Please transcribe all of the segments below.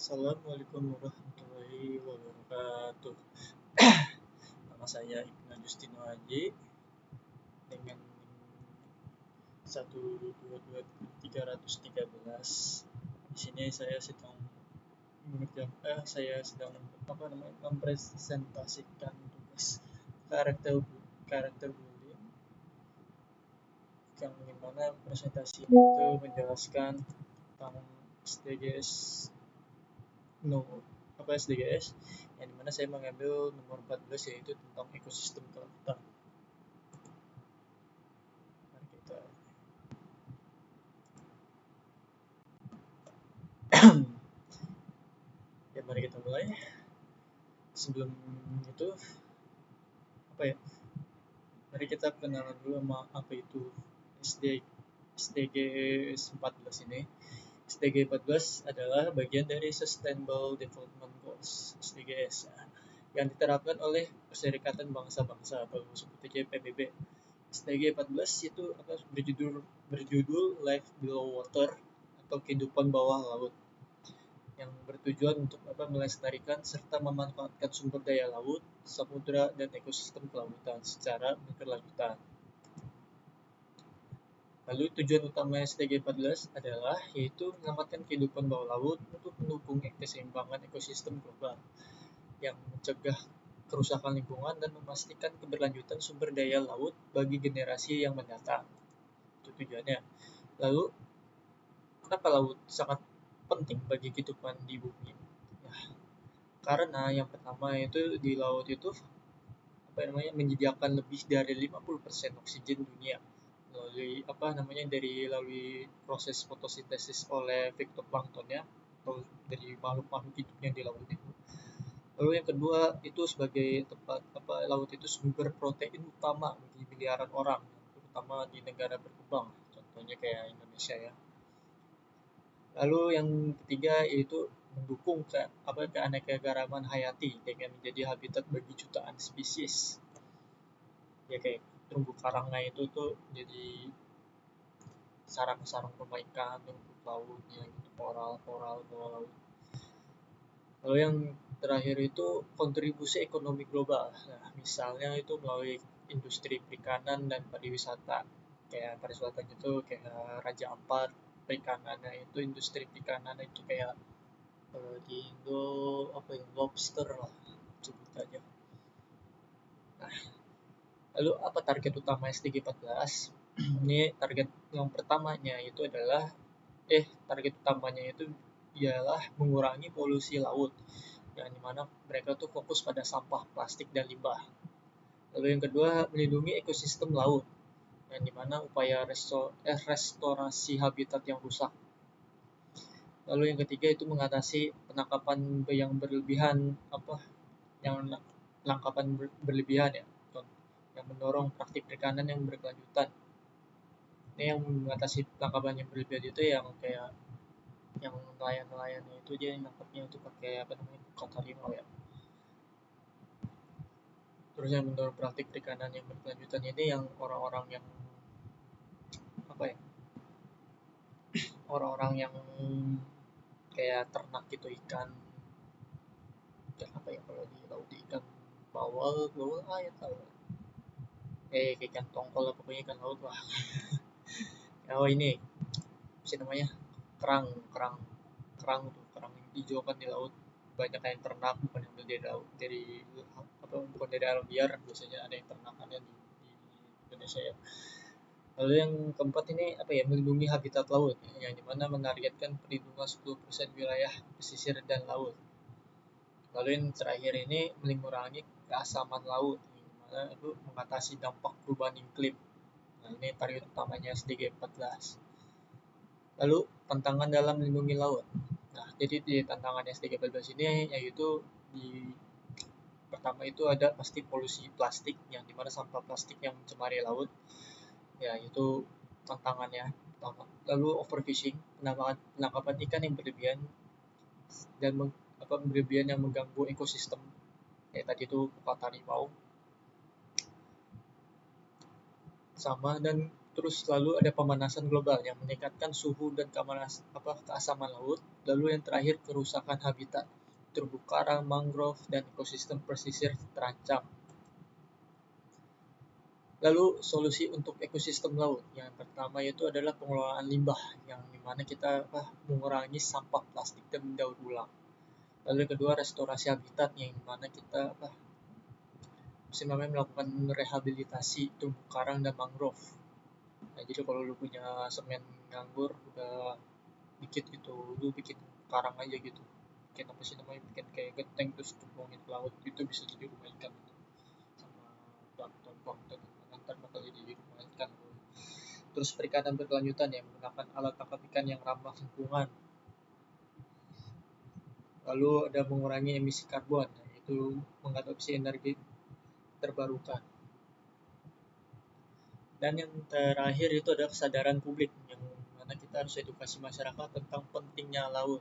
Assalamualaikum warahmatullahi wabarakatuh. Nama saya Ibnu Justino Haji dengan 122.313. Di sini saya sedang mempresentasikan tugas karakter bullying, yang dimana presentasi itu menjelaskan tentang SDGs yang dimana saya mengambil nomor 14, yaitu tentang ekosistem kelautan. Mari kita mulai. Sebelum itu mari kita kenalan dulu sama apa itu SDG 14 ini. SDG 14 adalah bagian dari Sustainable Development Goals (SDGs) yang diterapkan oleh Perserikatan Bangsa-Bangsa atau disebut aja PBB. SDG 14 itu berjudul Life Below Water atau kehidupan bawah laut, yang bertujuan untuk melestarikan serta memanfaatkan sumber daya laut, samudra, dan ekosistem kelautan secara berkelanjutan. Lalu tujuan utama SDG 14 adalah yaitu menyelamatkan kehidupan bawah laut untuk mendukung keseimbangan ekosistem global yang mencegah kerusakan lingkungan dan memastikan keberlanjutan sumber daya laut bagi generasi yang mendatang. Itu tujuannya. Lalu kenapa laut sangat penting bagi kehidupan di bumi? Karena yang pertama itu di laut itu menyediakan lebih dari 50% oksigen dunia melalui proses fotosintesis oleh fitoplanktonnya atau dari makhluk-makhluk hidup yang di laut itu. Lalu yang kedua itu sebagai laut itu sumber protein utama bagi miliaran orang, terutama di negara berkembang, contohnya kayak Indonesia ya. Lalu yang ketiga yaitu mendukung keanekaragaman hayati dengan menjadi habitat bagi jutaan spesies. Ya kayak terumbu karangnya itu tuh jadi sarang-sarang pemaikan rumput laut, koral bawah laut. Lalu yang terakhir itu kontribusi ekonomi global. Nah, misalnya itu melalui industri perikanan dan pariwisata. Kayak pariwisata gitu kayak Raja Ampat, perikanannya itu industri perikanan itu kayak di Indo lobster lah sebut aja. Nah, lalu apa target utama SDG 14? Ini target yang pertamanya itu adalah target utamanya itu ialah mengurangi polusi laut, yang dimana mereka tuh fokus pada sampah plastik dan limbah. Lalu yang kedua, melindungi ekosistem laut, yang dimana upaya restorasi habitat yang rusak. Lalu yang ketiga itu mengatasi penangkapan yang berlebihan yang mendorong praktik perikanan yang berkelanjutan. Ini yang mengatasi penangkapan yang berlebihan itu yang kayak yang nelayan-nelayannya itu dia nangkapnya itu pakai ikan harimau ya. Terus yang mendorong praktik perikanan yang berkelanjutan ini yang orang-orang yang kayak ternak gitu ikan kalau di laut ikan bawal ya tahu ikan tongkol lah, pokoknya ikan laut lah. Ini apa namanya kerang hijau kan di laut, banyak yang ternak bukan yang dari laut, bukan dari alam liar, biasanya ada yang ternakannya di Indonesia ya. Lalu yang keempat ini melindungi habitat laut, yang dimana menargetkan perlindungan 10% wilayah pesisir dan laut. Lalu yang terakhir ini mengurangi keasaman laut, yang dimana itu mengatasi dampak perubahan iklim. Nah, ini target utamanya SDG 14. Lalu tantangan dalam melindungi laut. Nah, jadi di tantangan SDG 14 ini yaitu pertama itu ada pasti polusi plastik, yang dimana sampah plastik yang mencemari laut, ya itu tantangannya. Lalu overfishing, penangkapan ikan yang berlebihan dan berlebihan yang mengganggu ekosistem, tadi itu ikan harimau. Dan Terus lalu ada pemanasan global yang meningkatkan suhu dan keasaman laut. Lalu yang terakhir kerusakan habitat, terumbu karang, mangrove, dan ekosistem pesisir terancam. Lalu solusi untuk ekosistem laut yang pertama itu adalah pengelolaan limbah yang dimana kita mengurangi sampah plastik dan mendaur ulang. Lalu yang kedua restorasi habitat yang dimana kita melakukan rehabilitasi terumbu karang dan mangrove. Nah, jadi kalau lu punya semen nganggur udah dikit gitu, lu bikin karang aja gitu, bikin apa sih namanya, bikin kayak genteng terus tumbangin ke laut, itu bisa jadi rumah ikan gitu. Sama plankton ntar bakal jadi rumah ikan. Terus perikanan berkelanjutan yang menggunakan alat tangkap ikan yang ramah lingkungan. Lalu ada mengurangi emisi karbon, yaitu mengadopsi energi terbarukan. Dan yang terakhir itu ada kesadaran publik yang mana kita harus edukasi masyarakat tentang pentingnya laut.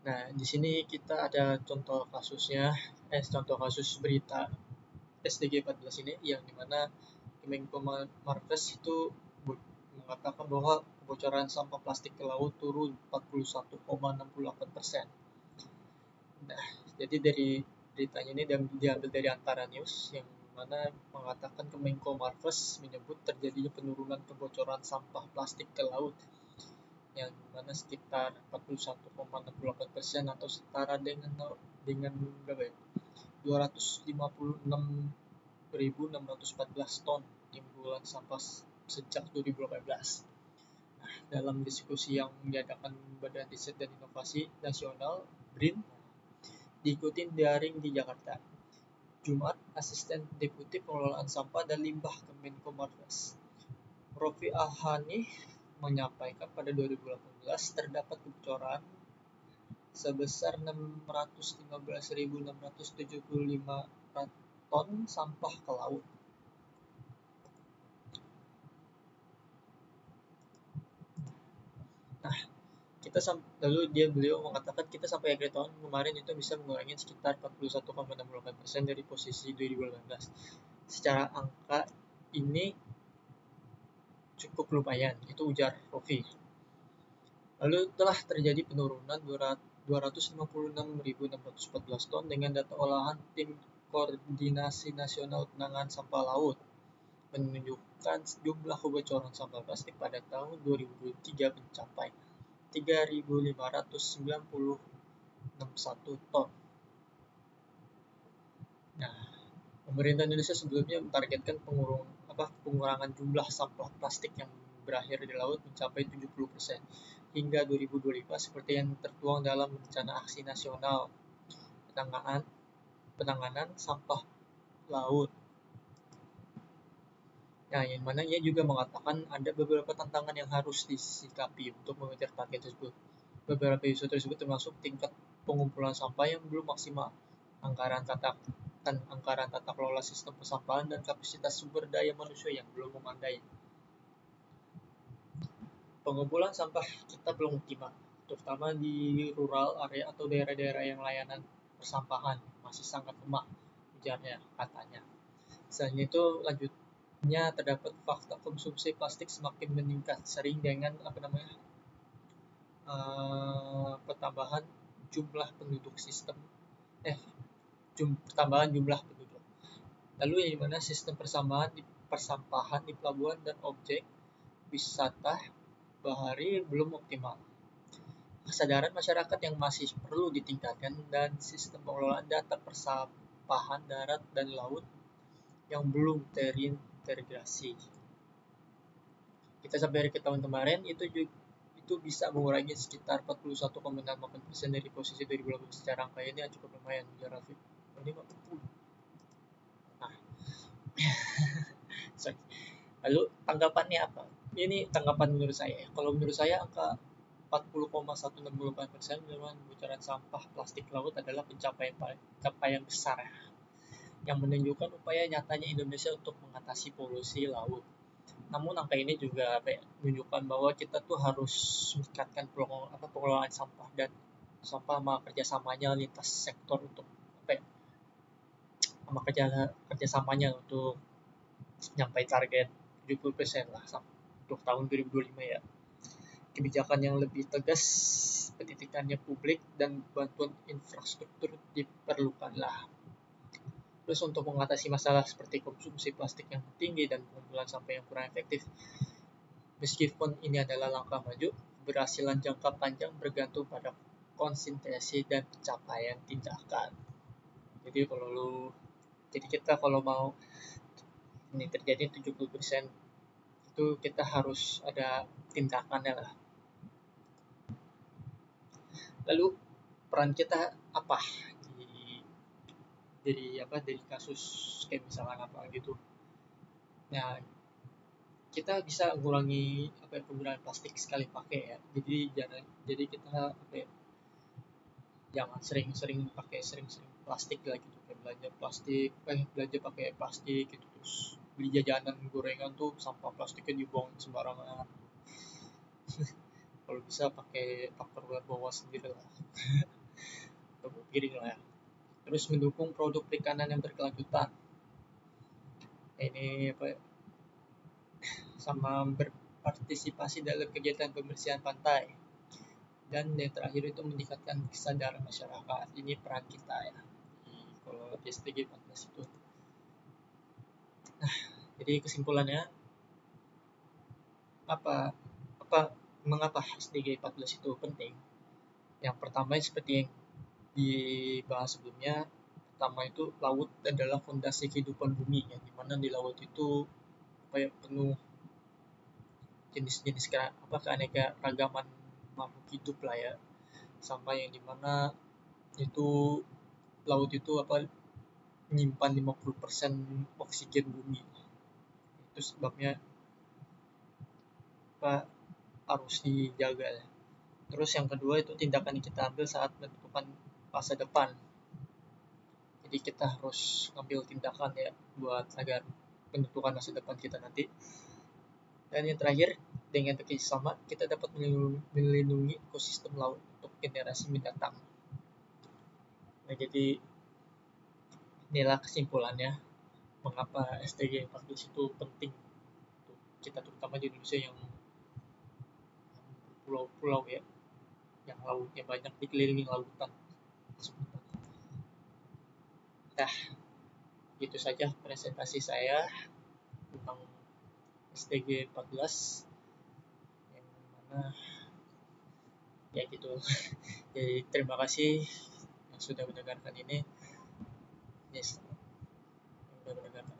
Nah, di sini kita ada contoh kasusnya, contoh kasus berita SDG 14 ini yang dimana Kemenko Marves itu mengatakan bahwa kebocoran sampah plastik ke laut turun 41,68%. Nah, jadi dari beritanya ini diambil dari Antara News yang mana mengatakan Kemenko Marves menyebut terjadinya penurunan kebocoran sampah plastik ke laut yang mana sekitar 41,68% atau setara dengan berapa ya? 256.614 ton timbulan sampah sejak 2018. Nah, dalam diskusi yang diadakan Badan Riset dan Inovasi Nasional (BRIN) diikuti daring di Jakarta, Jumat, Asisten Deputi Pengelolaan Sampah dan Limbah Kemenko Marves, Rofi Ahani, menyampaikan pada 2018 terdapat kebocoran sebesar 615.675 ton sampah ke laut. Nah, lalu beliau mengatakan kita sampai akhir tahun kemarin itu bisa mengurangi sekitar 41,68% dari posisi 2018. Secara angka ini cukup lumayan, itu ujar Rofi. Lalu telah terjadi penurunan 256.614 ton dengan data olahan Tim Koordinasi Nasional Penanganan Sampah Laut menunjukkan jumlah kebocoran sampah plastik pada tahun 2023 mencapai 3.590,61 ton. Nah, pemerintah Indonesia sebelumnya mentargetkan pengurangan jumlah sampah plastik yang berakhir di laut mencapai 70% hingga 2025 seperti yang tertuang dalam Rencana Aksi Nasional Penanganan Sampah Laut. Nah, yang mana ia juga mengatakan ada beberapa tantangan yang harus disikapi untuk mengejar target tersebut. Beberapa isu tersebut termasuk tingkat pengumpulan sampah yang belum maksimal, anggaran tata kelola sistem persampahan, dan kapasitas sumber daya manusia yang belum memadai. Pengumpulan sampah kita belum optimal, terutama di rural area atau daerah-daerah yang layanan persampahan masih sangat lemah, ujarnya, katanya. Selain itu, lanjutnya terdapat fakta konsumsi plastik semakin meningkat, sering dengan pertambahan jumlah penduduk pertambahan jumlah penduduk. Lalu yang dimana sistem persampahan di pelabuhan dan objek wisata bahari belum optimal. Kesadaran masyarakat yang masih perlu ditingkatkan dan sistem pengelolaan data persampahan darat dan laut yang belum terintegrasi. Kita sampai hari ke tahun kemarin itu bisa mengurangi sekitar 41,68% dari posisi 2018. Secara angka ini cukup lumayan, ya Rafiq. Ini sorry. Lalu tanggapannya apa? Ini tanggapan menurut saya. Kalau menurut saya angka 40,168% dengan kebocoran sampah plastik laut adalah pencapaian besar yang menunjukkan upaya nyatanya Indonesia untuk mengatasi polusi laut. Namun angka ini juga menunjukkan bahwa kita tuh harus meningkatkan pengelolaan sampah dan sama kerjasamanya lintas sektor untuk kerjasamanya untuk nyampai target 70% lah untuk tahun 2025 ya. Kebijakan yang lebih tegas, pendidikannya publik, dan bantuan infrastruktur diperlukan lah. Terus untuk mengatasi masalah seperti konsumsi plastik yang tinggi dan pengumpulan sampah yang kurang efektif, meskipun ini adalah langkah maju, keberhasilan jangka panjang bergantung pada konsentrasi dan pencapaian tindakan. Jadi kita kalau mau ini terjadi 70% itu kita harus ada tindakannya lah. Lalu peran kita apa dari kasus kayak misalkan apa gitu. Nah, kita bisa mengurangi penggunaan plastik sekali pakai ya. Jadi kita jangan sering-sering plastik lah gitu, kayak belanja pakai plastik gitu, terus beli jajanan gorengan tuh sampah plastiknya dibuang sembarangan. Kalau bisa pakai tupperware bawa sendiri lah atau piring lah ya. Terus mendukung produk perikanan yang berkelanjutan, ini sama berpartisipasi dalam kegiatan pembersihan pantai. Dan yang terakhir itu meningkatkan kesadaran masyarakat. Ini peran kita ya kalau di SDG 14 itu. Nah, jadi kesimpulannya mengapa SDG 14 itu penting? Yang pertama seperti yang dibahas sebelumnya, pertama itu laut adalah fondasi kehidupan bumi ya, dimana di laut itu penuh jenis-jenis keanekaragaman makhluk hidup lah ya, sampai yang dimana itu laut itu menyimpan 50% oksigen bumi. Itu sebabnya harus dijaga ya. Terus yang kedua itu tindakan yang kita ambil saat menentukan masa depan. Jadi kita harus ambil tindakan ya buat agar menentukan masa depan kita nanti. Dan yang terakhir, dengan bekerjasama kita dapat melindungi ekosistem laut untuk generasi mendatang. Nah, jadi inilah kesimpulannya mengapa SDG 14 itu penting untuk kita, terutama di Indonesia yang pulau-pulau ya, yang lautnya banyak, dikelilingi lautan. Nah, itu saja presentasi saya tentang SDG 14 yang mana ya gitu. Jadi terima kasih yang sudah mendengarkan ini. Yes, yang sudah mendengarkan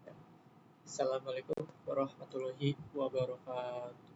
ya. Assalamualaikum warahmatullahi wabarakatuh.